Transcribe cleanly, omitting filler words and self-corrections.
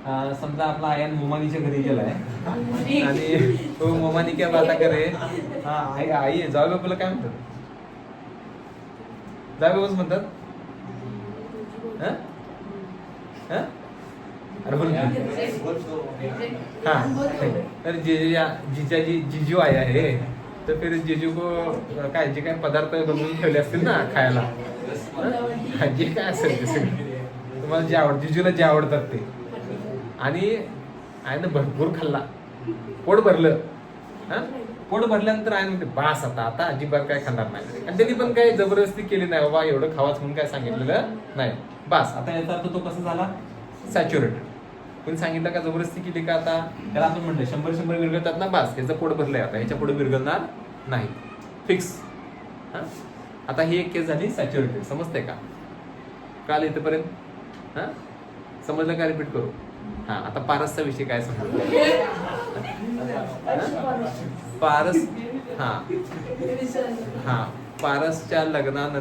समजा आपला आयन मोमानीच्या घरी गेलाय आणि तो मोमानी क्या बाता करे. हा आई आई जाऊ बापूला काय म्हणतात? जाऊ बापूच म्हणतात. अरे बोल. हाँ तर जिजाजी जिजू आया है तर फिर जिजू को काय जे काय पदार्थ बनवून ठेवले असतील ना खायला, जे काय असेल ते सगळं तुम्हाला जे जिजूला जे आवडतात ते, आणि आयनं भरपूर खाल्ला, पोट भरलं. पोट भरल्यानंतर आयन म्हणते बास आता आता अजिबात काय खाणार नाही. आणि त्यांनी पण काही जबरदस्ती केली नाही, बाबा एवढं खावाच म्हणून काय सांगितलेलं नाही. बास आता याचा अर्थ तो कसा झाला? सॅच्युरेटेड. कोणी सांगितलं का? जबरदस्ती केली का? आता त्याला आपण म्हणलं 100 विरघळतात ना, बास याचं पोट भरलंय, आता याच्या पुढे विरघळणार नाही, फिक्स. आता ही एक केस झाली सॅच्युरेटेड. समजते का? काल इथेपर्यंत समजलं का? रिपीट करू. आता पारसचा विषय काय समजलं? पारस पारसच्या लग्नानंतर